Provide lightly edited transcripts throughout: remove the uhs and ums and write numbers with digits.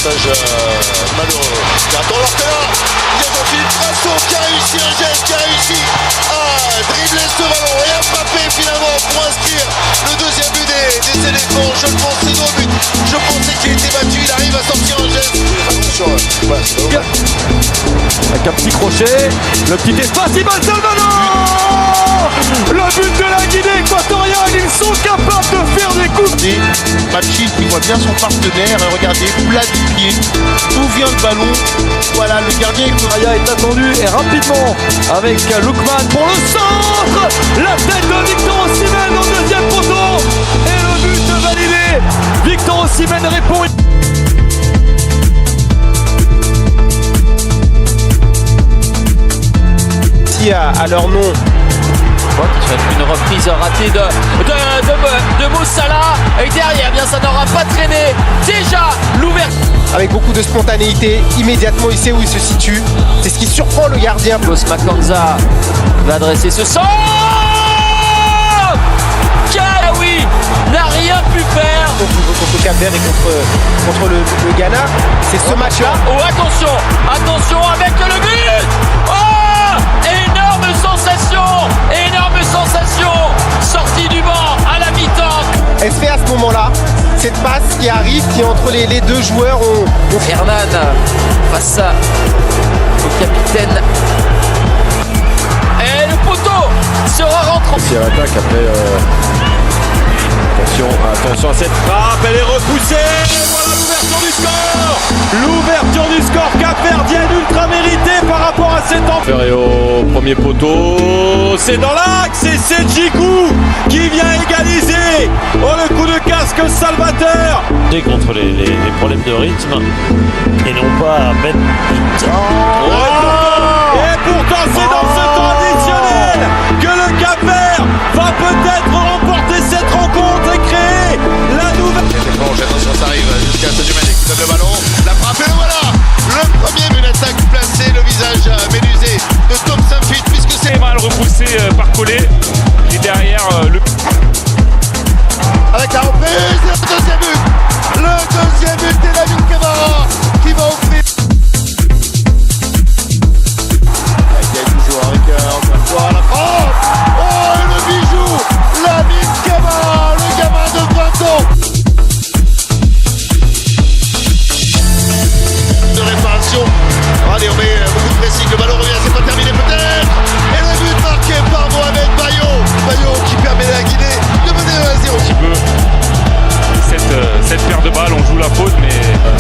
passage malheureux. Attends l'ortela, il y a Philippe Brasso qui a réussi un geste, qui a réussi à dribbler ce ballon et à frapper finalement pour inscrire le deuxième but des éléphants. Je pensais au but, je pensais qu'il était battu, il arrive à sortir un geste. Avec un petit crochet, le petit espace, il balle le ballon. Le but de la Guinée équatoriale, ils sont capables de faire des coups. Machis qui voit bien son partenaire, regardez, plat du pied, d'où vient le ballon, voilà le gardien Aya est attendu et rapidement avec Lookman pour le centre, la tête de Victor Osimhen au deuxième poteau et le but validé. Victor Osimhen répond. À leur nom. Une reprise ratée de Moussala et derrière bien ça n'aura pas traîné. Déjà l'ouverture Avec beaucoup de spontanéité, immédiatement il sait où il se situe. C'est ce qui surprend le gardien. Los Makanza va adresser ce centre. Karaoui n'a rien pu faire contre le Cap-Vert et contre le Ghana. C'est ce match-là. Oh attention avec le but. Énorme sensation, sortie du banc à la mi-temps. Elle se fait à ce moment-là, cette passe qui arrive, qui entre les deux joueurs Hernan face au capitaine. Et le poteau sera rentrant. C'est à l'attaque après. Attention à cette frappe, elle est repoussée. Voilà l'ouverture du score. L'ouverture du score capverdienne ultra méritée par rapport à cet enfant. Et au premier poteau, c'est dans l'axe et c'est Djikou qui vient égaliser. Oh le coup de casque salvateur. Contre les problèmes de rythme et non pas mettre. Et pourtant c'est dans ce temps additionnel que le Cap-Vert va peut-être remporter cette rencontre et créer la nouvelle. Attention, ça arrive jusqu'à Sadio-Mané qui donne le ballon, la frappe et le voilà. Le premier but d'attaque placé, le visage médusé de Tom Saint-Fit puisque c'est mal repoussé par Collet et derrière le avec la reprise, le deuxième but de Lamine Camara qui va offrir. Il y a toujours avec encore une fois la frappe. Oh et le bijou, Lamine Camara, le gamin de 20 ans. De réparation. Allez, on met beaucoup de pressing, le ballon revient, c'est pas terminé peut-être. Et le but marqué par Mohamed Bayo. Bayo qui permet à la Guinée de mener 1-0. petit peu cette paire de balles, on joue la faute mais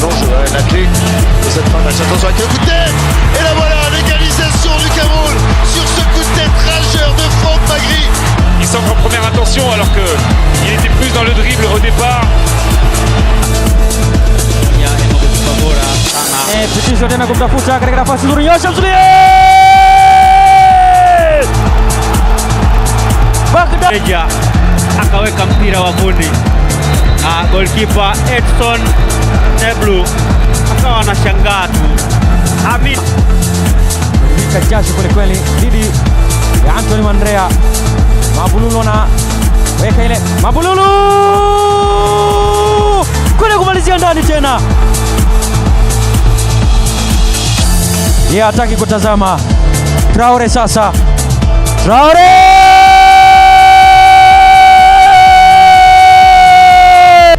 L'enjeu, la clé de cette fin de match. Attention avec le coup de tête. Et là voilà, l'égalisation du Cameroun sur ce coup de tête rageur de Franck Magri. il s'entre en première intention alors qu'il était plus dans le dribble au départ. Petition tena kumtafuta katika nafasi nzuri, nyosha mzuri. Eja akaweka mpira wavuni. Goalkeeper Edson Neblu akawa anashangaa tu. Amin Vika jasho kwelikweli dhidi ya Anthony Mandrea. Mabululu na weka ile Mabululu kwenda kumalizia ndani tena. Yeye hataki kutazama. Traore sasa. Traore!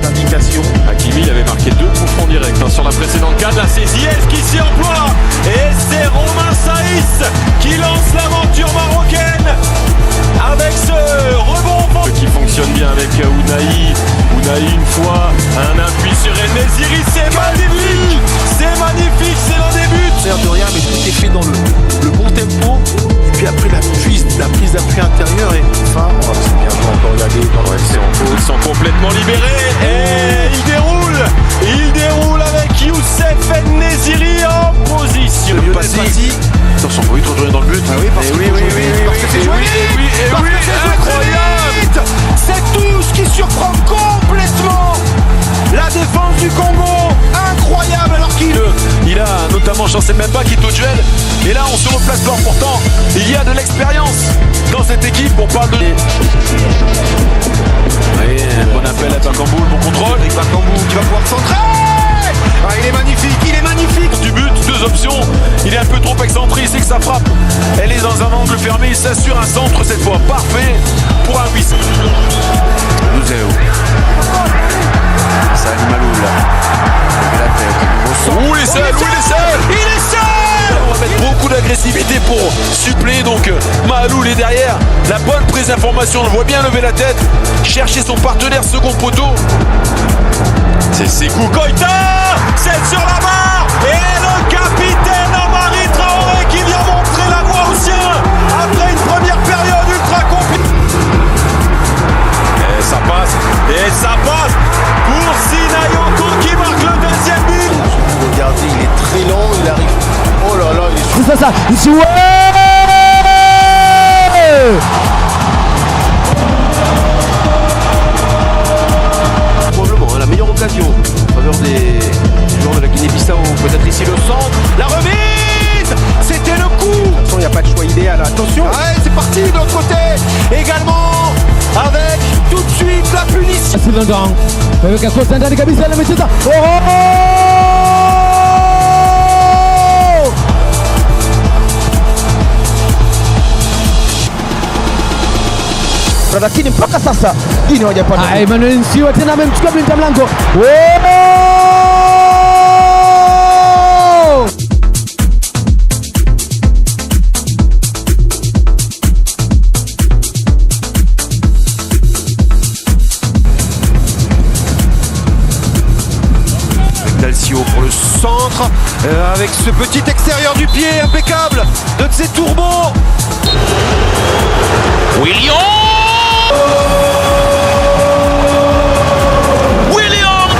Indication. Hakimi, il avait marqué 2 coups francs directs sur la précédente canne. Là, c'est Ziyech qui s'y emploie. Et c'est Romain Saïs qui lance l'aventure marocaine avec ce rebond qui fonctionne bien avec Ounahi. Ounahi, une fois, un appui sur El Neziri. C'est magnifique. C'est magnifique. C'est l'un des buts. De rien, mais tout est fait dans le bon tempo. Et puis après la prise d'appui intérieure et enfin, c'est bien joué encore regarder dans Ils sont complètement libérés et il déroule avec Youssef El Neziri en position. le passé. Attention, oui, trop dans le but. Ah oui, parce que c'est joué vite. Incroyable. C'est tout ce qui surprend complètement la défense du Congo. Incroyable alors qu'il... Il a notamment, j'en sais même pas, quitté au duel. Et là, on se replace fort. Pourtant, il y a de l'expérience dans cette équipe. On parle de... Bon appel à Bakambu, bon contrôle. Avec Bakambu qui va pouvoir centrer. Ah, il est magnifique. peu trop excentré, c'est que sa frappe, elle est dans un angle fermé, il s'assure un centre cette fois, parfait pour un 8. Luzeo. Salim Maloul. La tête. Où il est seul, où il est seul. Il est seul. On va mettre beaucoup d'agressivité pour suppléer, donc Maloul est derrière. La bonne prise d'information, on le voit bien lever la tête, chercher son partenaire second poteau. C'est Sékou Koïta. 7 sur la barre. Et le capitaine Amari Traoré qui vient montrer la voie aux siens après une première période ultra compliquée. Et ça passe pour Sinayoko qui marque le deuxième but. Regardez, il est très lent, il arrive. Oh là là, il est C'est ça, ici, ouais. Probablement la meilleure occasion en faveur des joueurs de la Guinée-Bissau. Peut-être ici le centre. La remise. C'était le coup. De toute façon, il n'y a pas de choix idéal. Attention. ouais, c'est parti de l'autre côté. Également avec tout de suite la punition. Silva Ndong. Ameweka kosa ndani kabisa, amecheza. Oh! Lakini mpaka sasa Guinea hawajapata. Emmanuel Nsiwa tena amemchukua mlinda mlango. Oh! Dalcio pour le centre, avec ce petit extérieur du pied impeccable de Tseturbo. William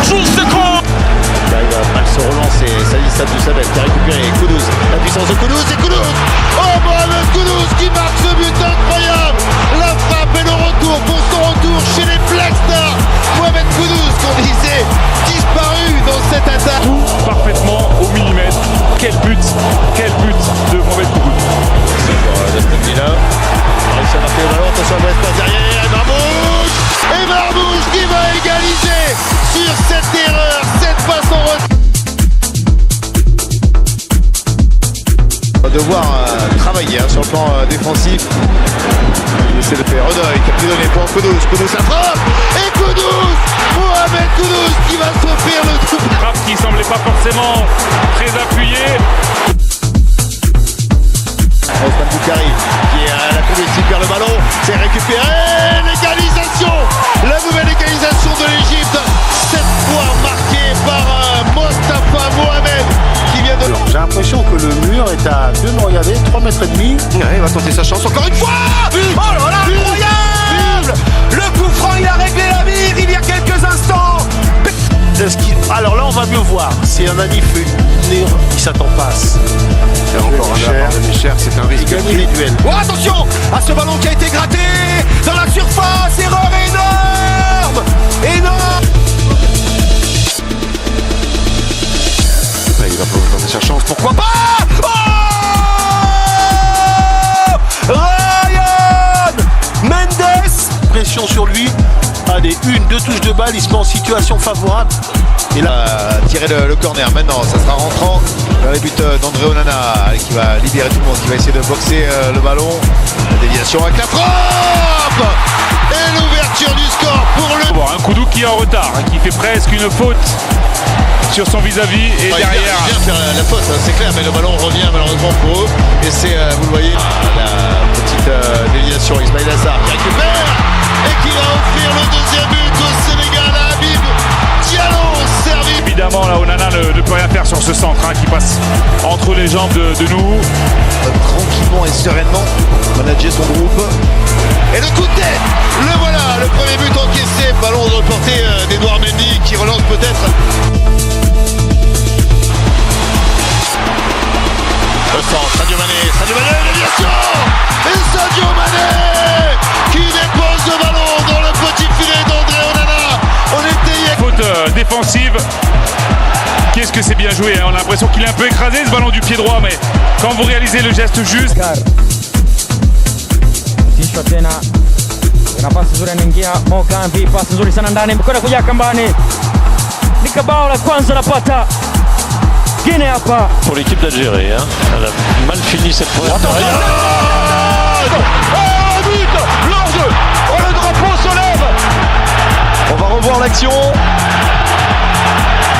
trouve ce coup. Il arrive à mal se relancer. Salis Abdousamel qui a récupéré Koudouz. La puissance de Koudouz et Koudouz. Oh, Mohamed Koudouz qui marque ce but incroyable. La frappe et le retour pour son retour chez les Black Stars. Mohamed Koudouz qu'on disait disparu dans cette attaque. Tout parfaitement au millimètre. Quel but de Mohamed Koudouz. Justin Miller. Il réussit à marquer le ballon. Attention à la passe derrière. Marmouche. Et Marmouche qui va égaliser sur cette erreur. Cette passe en retrait. On va devoir travailler sur le plan défensif. Il essaie de faire Redoy qui a pu donner pour Koudouz. Koudouz la frappe. Et Koudouz. Mohamed Koudouz qui va s'offrir le double. Frappe qui semblait pas forcément très appuyée. Osman Boukari qui est à la couverture vers le ballon, c'est récupéré, l'égalisation, la nouvelle égalisation de l'Égypte, cette fois marquée par Mostafa Mohamed qui vient de... J'ai l'impression que le mur est à 2 mètres, regardez, 3 mètres et demi. Ouais, il va tenter sa chance encore une fois. Oh là là, incroyable. Le coup franc, il a réglé la mire il y a quelques instants. Alors là, on va mieux voir. Si un ami fait une erreur, il s'attend passe. Et encore un cher, c'est un risque. Il gagne les duels. Oh, attention à ce ballon qui a été gratté dans la surface. Erreur énorme. Il va pouvoir tenter sa chance, pourquoi pas. Oh, Ryan Mendes. Pression sur lui. Allez, 1-2 touches de balle, il se met en situation favorable. Et là, tirer le corner maintenant, ça sera rentrant vers les buts d'André Onana qui va libérer tout le monde, qui va essayer de boxer le ballon. La déviation avec la frappe et l'ouverture du score pour le... Bon, un Koudou qui est en retard, qui fait presque une faute sur son vis-à-vis et derrière... Il vient faire la faute, c'est clair, mais le ballon revient malheureusement pour eux. Et c'est, vous le voyez, la petite déviation, Ismail Assar qui récupère et qui va offrir le deuxième but au Sénégal à Habib Diallo, servi. Évidemment, là, Onana ne peut rien faire sur ce centre qui passe entre les jambes de nous. Tranquillement et sereinement manager son groupe. Et le coup de tête, le voilà, le premier but encaissé, ballon reporté d'Edouard Mendy qui relance peut-être. Le centre, Sadio Mané, déviation. Et Sadio Mané qui dépose le ballon dans le petit filet d'André Onana. On était hier. Faute défensive. Qu'est-ce que c'est bien joué, hein. On a l'impression qu'il est un peu écrasé ce ballon du pied droit, mais quand vous réalisez le geste juste. Tishwa tena nafasi nzuri anaingia Mogambi, pasi nzuri sana ndani, mkono kuja kambani, ni bao la kwanza napata Guinée hapa. Pour l'équipe d'Algérie, hein. Elle a mal fini cette première période. Oh, but, l'ange. Oh, le drapeau se lève. On va revoir l'action.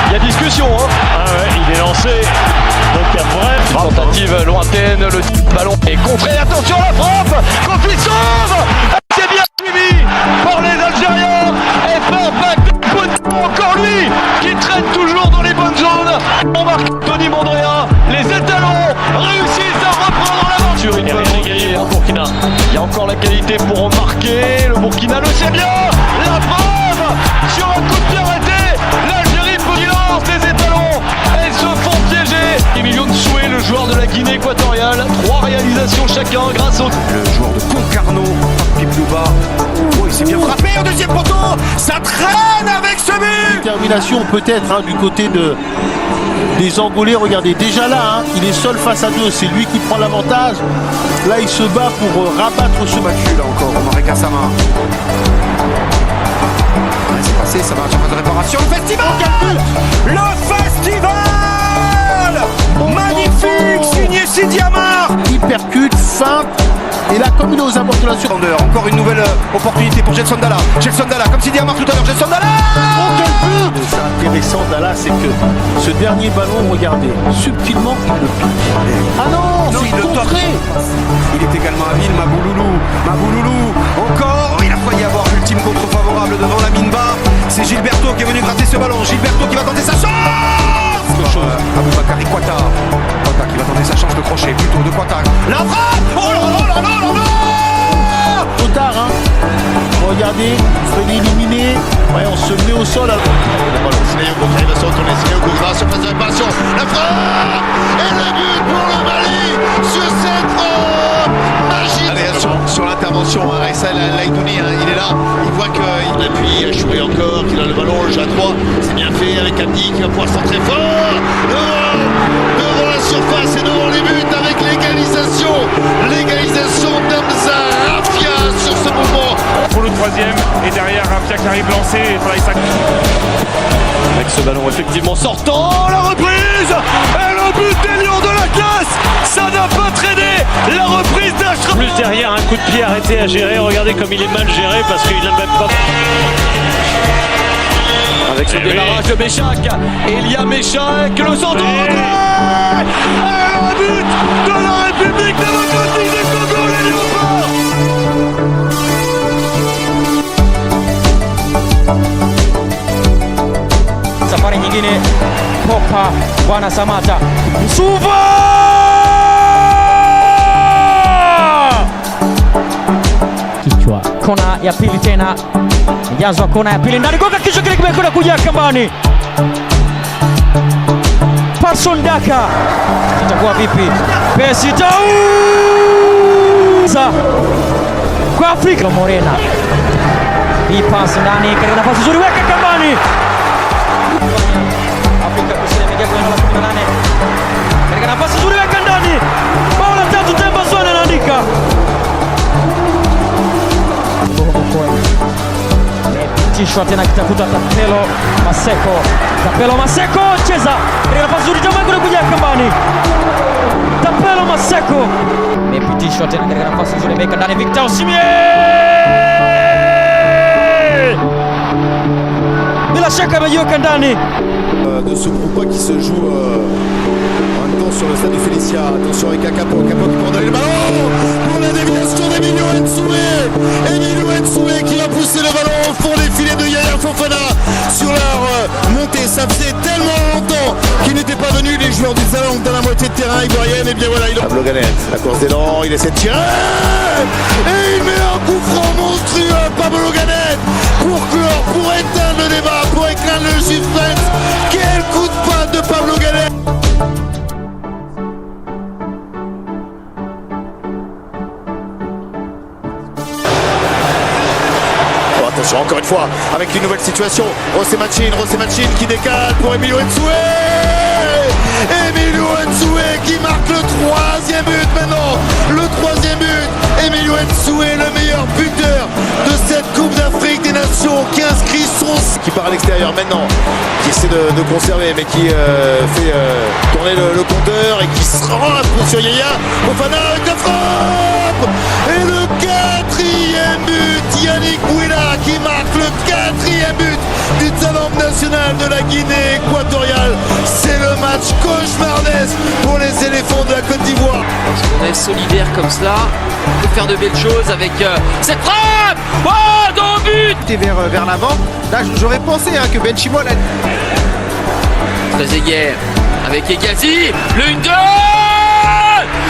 Il y a discussion, hein. Ah ouais, il est lancé. Donc il y a vraiment Tentative lointaine, le ballon est contré. Attention à la frappe. Kofi sauve. C'est bien suivi par les Algériens. Et par encore lui qui traîne toujours dans les bonnes zones. On marque Tony Mondrea. Les étalons réussissent à reprendre l'aventure. il y avait l'égalité pour Burkina. Il y a encore la qualité pour marquer. Le Burkina le sait bien. La frappe sur un coup de pied arrêté. L'Algérie lance les étalons. Elles se font piéger. Emilio Nsoué, le joueur de la Guinée équatoriale. 3 réalisations chacun grâce au... Le joueur de Concarneau, Piplouba. Oh, il s'est bien frappé au deuxième poteau. Ça traîne avec ce but. Détermination peut-être hein, du côté des Angolais. Regardez, déjà là, hein, il est seul face à 2. C'est lui qui prend l'avantage. Là, il se bat pour rabattre ce match. Là encore, Omar Gassama. C'est passé, ça va à la de réparation. Le festival. Le festival magnifique, signé Sidi Amar. Il percute, feinte. Et là, comme il est aux abords de la surface. Encore une nouvelle opportunité pour Gelson Dalla. Gelson Dalla, comme Sidi Amar tout à l'heure. Gelson Dalla. Oh, quel but! C'est intéressant, Dalla, c'est que ce dernier ballon, regardez, subtilement, il le pique. Ah non, Non, c'est il le top. contré. Il est également habile, Mabouloulou. Encore, il a failli avoir l'ultime contre favorable devant la mine bas. C'est Gilberto qui est venu gratter ce ballon. Gilberto qui va tenter sa chance. Aboubakari Quata qui va tenter sa chance de crochet, plutôt de Quata. La frappe. Oh là là là là là là. Trop tard, hein. Regardez, Freddy éliminé. Ouais, on se met au sol. Le ballon, Sinayoko qui arrive à se retourner. Sinayoko grâce sur face de réparation. La frappe. Et le but pour le Mali sur cette frappe magique. Allez, sur l'intervention, hein, Ressal Laïdouni, hein, il est là. Il voit qu'il appuie, il a joué encore, qu'il a le ballon, le jeu à 3. C'est bien fait avec Abdi qui va pouvoir centrer fort. Devant la surface et devant les buts avec l'égalisation. L'égalisation d'Amza Rafia sur ce mouvement. Pour le troisième. Et derrière, Rafia qui arrive lancé. Et Falaïsa. Avec ce ballon effectivement sortant, la reprise et le but des Lions de la classe. Ça n'a pas traîné. La reprise d'Ashraf. plus derrière, un coup de pied arrêté à gérer. Regardez comme il est mal géré parce qu'il n'a même pas. Avec ce démarrage de Méchac, Elia Méchac, le centre et le but de la République démocratique du Congo, les Léopards. Safari nyingine Popa Bwana Samata Msuva kichwa, kona ya pili tena, jazwa kona ya pili ndani, goka kichwa kile kimekwenda kuja kambani. Patson Daka, itakuwa vipi? Pesi tauza kwa Afrika. Morena, hii pasi ndani katika nafasi nzuri, weka kambani. Afrika Kusini imeingia kwenye nafasi 18 katika nafasi nzuri, weka ndani. Bao la tatu, Temba Zwane anaandika. Tishwa tena kitakuta Tapelo Maseko cheza katika nafasi nzuri, jamaa kuja kambani. Tapelo Maseko imepitishwa tena katika nafasi nzuri, ameweka ndani Victor Osimhen. Bila shaka amejiweka ndani. De ce groupe qui se joue en même temps sur le stade du Félicia. Attention avec Capo qui prend le ballon pour la déviation d'Emilio Nsoué. Emilio Nsoué qui va pousser le ballon au fond des filets de Yaya Fofana sur leur montée. Ça faisait tellement longtemps qu'ils n'étaient pas venus, les joueurs du Zalong, dans la moitié de terrain ivoirienne. Et bien voilà, Pablo Ganet, la course d'élan, il essaie de tirer et il met un coup franc monstrueux, Pablo Ganet, pour clore, pour éteindre le débat, pour éclater le suspense. Quel coup de patte de Pablo Ganet! Oh, attention, encore une fois, avec une nouvelle situation. Rosé Machine qui décale pour Emilio Nsoué. Emilio Nsoué qui marque le troisième but maintenant. Le troisième but. Emilio Nsoué, le meilleur buteur de cette Coupe d'Afrique des Nations, qui inscrit son... Qui part à l'extérieur maintenant, qui essaie de conserver, mais qui fait tourner le compteur et qui se rend sur Yaya. Fofana avec la frappe. Et le quatrième but, Yannick Bouila qui marque le quatrième but du talent national de la Guinée équatoriale. C'est le match cauchemardesque pour les éléphants de la Côte d'Ivoire. Lorsqu'on est solidaire comme cela, on peut faire de belles choses avec cette frappe. Oh, dans le but. Vers l'avant. Là, j'aurais pensé que Ben Chimol a... Trezeguet avec Egazi, le 1-2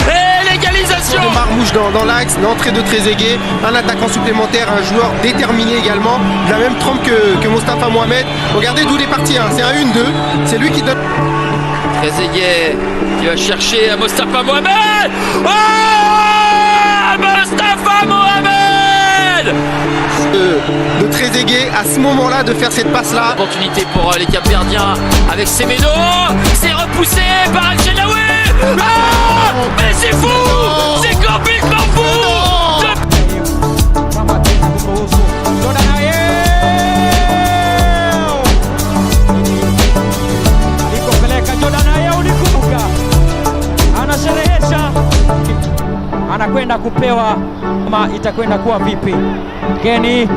et l'égalisation de Marmouche dans l'axe, l'entrée de Trezeguet, un attaquant supplémentaire, un joueur déterminé également, de la même trempe que Mostafa Mohamed. Regardez d'où il est parti, c'est un 1-2, c'est lui qui donne... Trezeguet qui va chercher Mostafa Mohamed. Oh, Mostafa Mohamed de Trezeguet à ce moment-là de faire cette passe-là. Opportunité pour les Capverdiens avec Semedo. C'est repoussé par El Shenaoui. Ah, mais c'est fou. C'est complètement fou. Anakwenda kupewa ama itakwenda kuwa vipi? Geni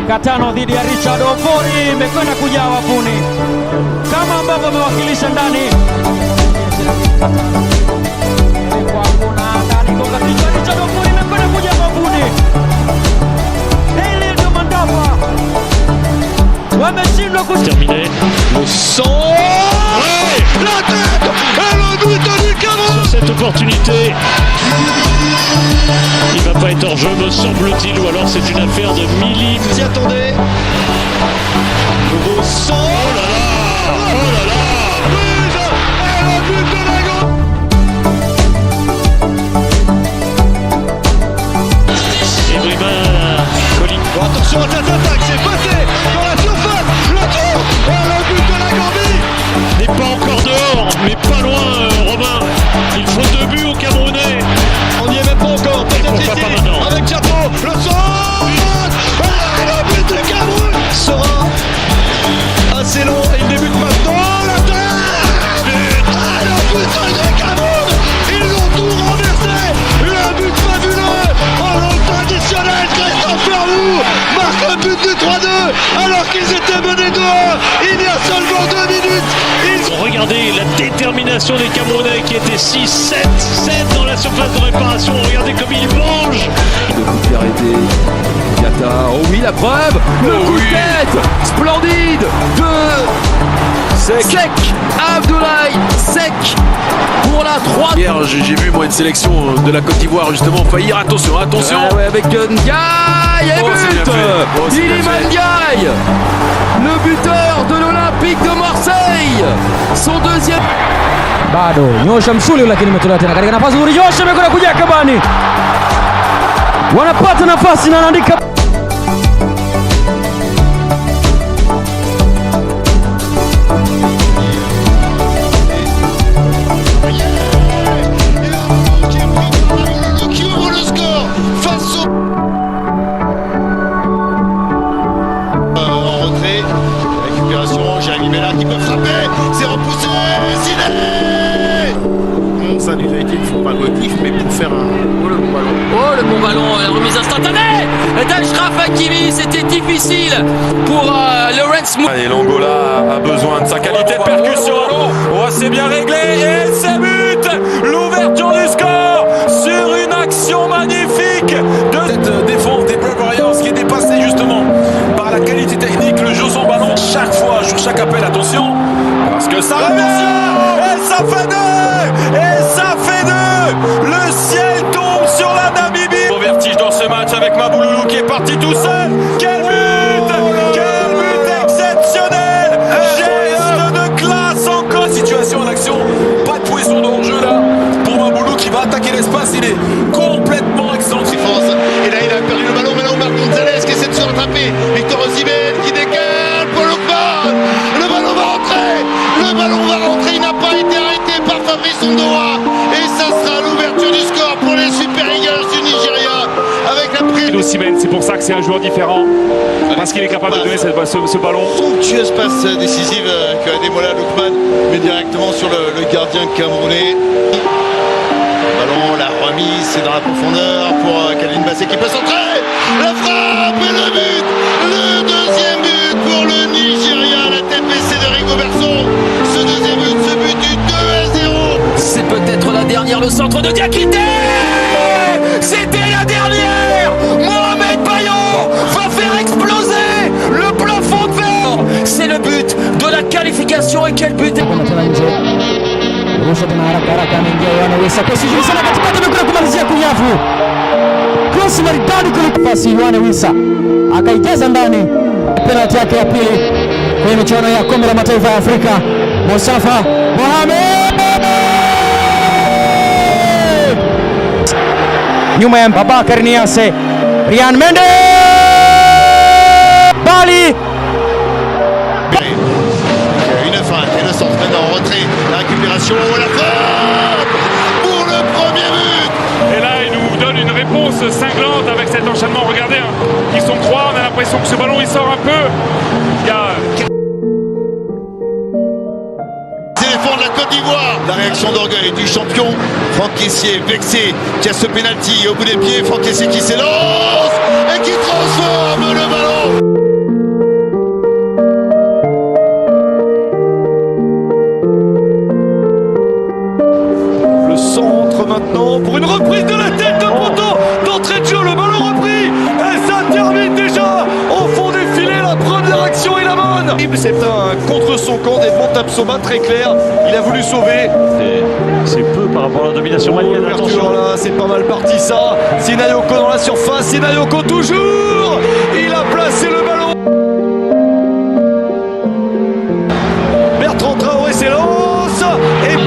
Katano dhidi ya Richard Ofori imekwenda kujaa wavuni kama ambavyo amewakilisha ndani. Richard Ofori imekwenda kujaa wavuni. Ile ndio Mandava wameshindwa terminé. Le sang. La tête et le but du Cameroun. Sur cette opportunité, il va pas être hors jeu, me semble-t-il, ou alors c'est une affaire de millimètres. Vous y attendez. Nouveau sang. Oh là là. Oh là là. Et le but de la gauche. Et Brima Colli. Bon, attention à cette attaque, c'est passé dans la surface. Le tour. Et le but de la Gambie. N'est pas encore dehors, mais pas loin, Romain. Il faut 2 buts aux Camerounais. On n'y est même pas encore. Peut-être Pourquoi ici, pas maintenant? avec Chapeau, le sang. Et le but du Cameroun sera assez long et il débute maintenant. La tête. Et le but du Cameroun. Ils ont tout renversé. Le but fabuleux. En long traditionnel, Christophe Ferrou marque le but du 3-2 alors qu'ils étaient menés 2-1. Il y a seulement 2 minutes. Regardez la détermination des Camerounais qui étaient 6, 7 dans la surface de réparation. Regardez comme ils mangent. Le coup de pied arrêté, Gata, oh oui la preuve, le coup de tête, splendide de Sek, Abdoulaye Sek pour la 3. Hier j'ai vu moi une sélection de la Côte d'Ivoire justement faillir, attention. Ouais, avec Ndiaye et but Iliman Ndiaye, le buteur de l'Olympique de Marseille, son deuxième. bado nyosha msuli, lakini imetolewa tena katika nafasi nzuri. Nyosha imekwenda kuja Kabani, wanapata nafasi na anaandika qui ouvre le score face au... en retrait, récupération, Jérémy Bella qui peut frapper, c'est repoussé, Zidane. Ça nous a été une fois pas motif, mais pour faire un... Oh le bon ballon, la remise instantanée d'Achraf Hakimi, c'était difficile pour Lawrence Mou. Et l'Angola a besoin de sa qualité de percussion. Oh, c'est bien réglé et c'est but. L'ouverture du score sur une action magnifique de Cette défense des Brave Warriors qui est dépassée justement par la qualité technique, le jeu sans ballon chaque fois, sur chaque appel, attention. parce que ça revient et ça fait 2 et ça fait 2. Le ciel tombe sur la Namibie. Au vertige dans ce match avec Mabouloulou qui est parti tout seul. Quel but exceptionnel. Geste de classe encore. Situation en action, pas de poisson dans le jeu là pour Maboulou qui va attaquer l'espace, il est complètement excentrique. Et là il a perdu le ballon, maintenant Marc Gonzalez qui essaie de se rattraper. Victor Osimhen qui décale pour Lookman. Le ballon va rentrer, il n'a pas été arrêté Noah. Et ça sera l'ouverture du score pour les Super Eagles du Nigeria avec la prise. C'est pour ça que c'est un joueur différent. Parce qu'il est capable de donner ce ballon. Somptueuse passe décisive que Ademola Lookman met directement sur le gardien camerounais. Ballon, la remise, c'est dans la profondeur pour Khalil Bassé qui peut centrer. La frappe et le but. Le deuxième but pour le Nigeria. La tête baissée de Rigo Berson. Ce deuxième but, ce but du 2-0. C'est peut-être la dernière, le centre de Diakité. C'était la dernière. Mohamed Bayo va faire exploser le plafond de verre. C'est le but de la qualification. Et quel but! Rusha tena haraka haraka, ameingia Yohana Wissa, kosi juu sana katikati, amekuja kumalizia kunyavu, cross maridadi kule, pasi Yohana Wissa akaijaza ndani. Penalty yake ya pili kwenye michuano ya kombe la mataifa ya Afrika. Mustafa Mohamed nyuma ya Babakar Niasse, Ryan Mendes Bali. Une feinte et le centre maintenant en retrait. La récupération, la frappe pour le premier but. Et là, il nous donne une réponse cinglante avec cet enchaînement. Regardez, hein, ils sont trois. On a l'impression que ce ballon il sort un peu. Il y a de la Côte d'Ivoire. La réaction d'orgueil du champion Franck Kessié, vexé, qui a ce pénalty au bout des pieds. Franck Kessié qui s'élance et qui transforme le ballon. Le centre maintenant pour une reprise de la tête de Poto. D'entrée de jeu, le ballon repris. Et ça termine déjà au fond des filets. La première action est la bonne. C'est un contre son camp d'Edmond Tapsoba, très clair. Il a voulu sauver. C'est peu par rapport à la domination malienne. L'ouverture là, c'est pas mal parti ça. Sinayoko dans la surface. Sinayoko toujours. Il a placé le ballon. Bertrand Traoré s'élance. Et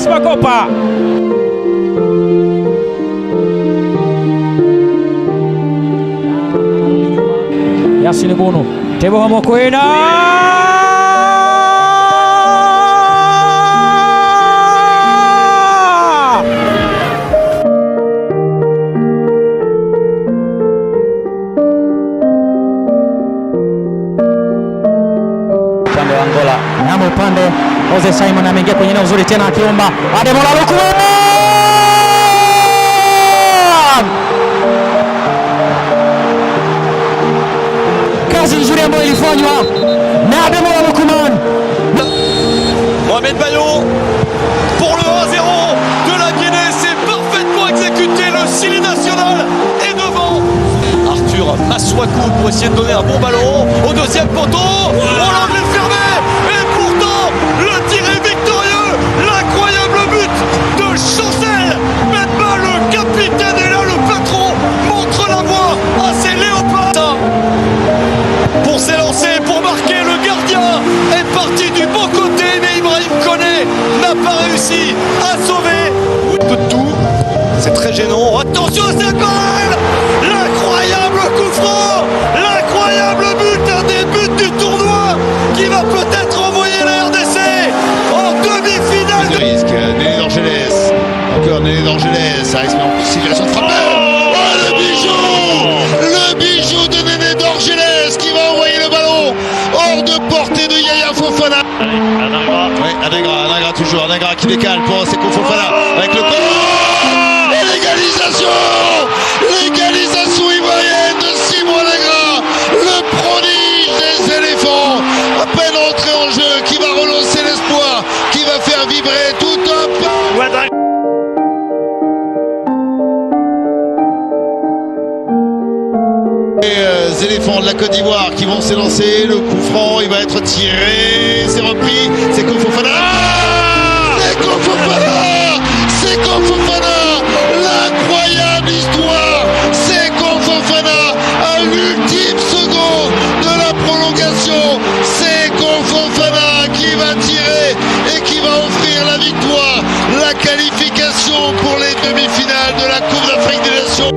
Makopa Yasin Bono Teboho Mokoena upande wa Angola, namo upande Jose Simon ameingia kwenye eneo zuri tena akiomba Ademola Lookman. Kazi nzuri ambayo ilifanywa na Ademola Lookman. Mohamed Bayo pour le 1-0 de la Guinée. C'est parfaitement exécuté. Le Chili national est devant. Arthur Masuaku pour essayer de donner un bon ballon au deuxième poteau. L'angle est fermé. Et pourtant, le tir est victorieux. L'incroyable but de Chancel. Maintenant, le capitaine est là, le patron montre la voie à ses léopards. Pour s'élancer, pour marquer, le gardien est parti du bon côté, mais Ibrahim Koné n'a pas réussi à sauver. Un peu de tout, c'est très gênant. Attention à cette balle, l'incroyable coup franc, l'incroyable but, un des buts du tournoi qui va peut-être envoyer la RDC en demi-finale. De risque, Néné d'Orgelès, encore Néné d'Orgelès, ça risque en situation de frappe. Le bijou de Néné d'Orgelès qui va envoyer le ballon hors de portée de Yaya Fofana. Anagra toujours, Anagra qui décale pour Seko Fofana avec le corps. Et l'égalisation ivoirienne de Simon Anagra, le prodige des éléphants, à peine entré en jeu, qui va relancer l'espoir, qui va faire vibrer tout un peu. Les éléphants de la Côte d'Ivoire qui vont s'élancer, le coup franc il va être tiré, c'est repris, c'est Seko Fofana, Seko Fofana, l'incroyable histoire, Seko Fofana à l'ultime seconde de la prolongation, Seko Fofana qui va tirer et qui va offrir la victoire, la qualification pour les demi-finales de la Coupe d'Afrique des Nations.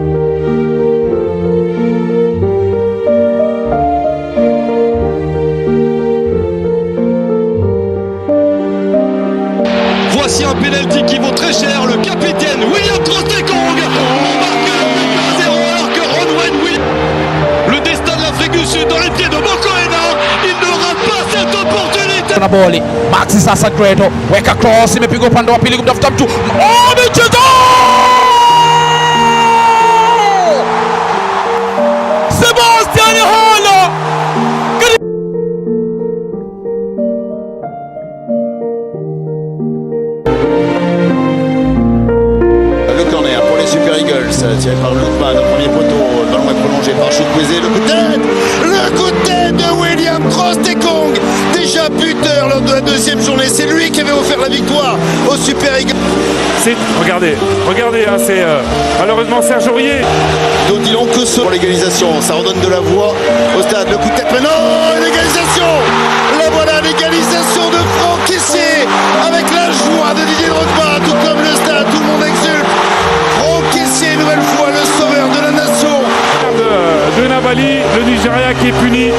na boli. Maxi sasa Gredo weka cross, imepigwa upande wa pili kumtafuta mtu. Michezo! Sebastian Haller! Le corner pour les Super Eagles, tiré par Lookman au premier poteau, le ballon est prolongé par Chukwueze, le coup de tête de William Troost-Ekong, déjà buteur lors de la deuxième journée, c'est lui qui avait offert la victoire aux Super Eagles. Regardez, hein, c'est malheureusement Serge Aurier. Donc disons que pour l'égalisation, ça redonne de la voix au stade, le coup de tête maintenant, l'égalisation, la voilà l'égalisation de Franck Kessié, avec la joie de Didier Drogba, tout comme le stade, tout le monde exulte. Franck Kessié, une nouvelle fois le sauveur de la nation. De Nabali, le Nigeria qui est puni.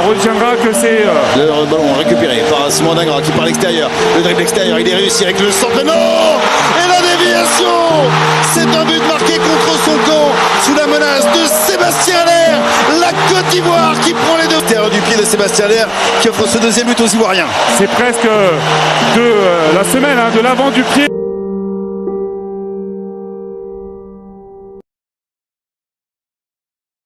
On retiendra que c'est... Le ballon récupéré par Simon Dingra qui part à l'extérieur. Le dribble extérieur, il est réussi avec le centre. Non! Et la déviation! C'est un but marqué contre son camp sous la menace de Sébastien Haller. La Côte d'Ivoire qui prend les deux. Terre du pied de Sébastien Haller qui offre ce deuxième but aux Ivoiriens. C'est presque de la semaine, hein, de l'avant du pied.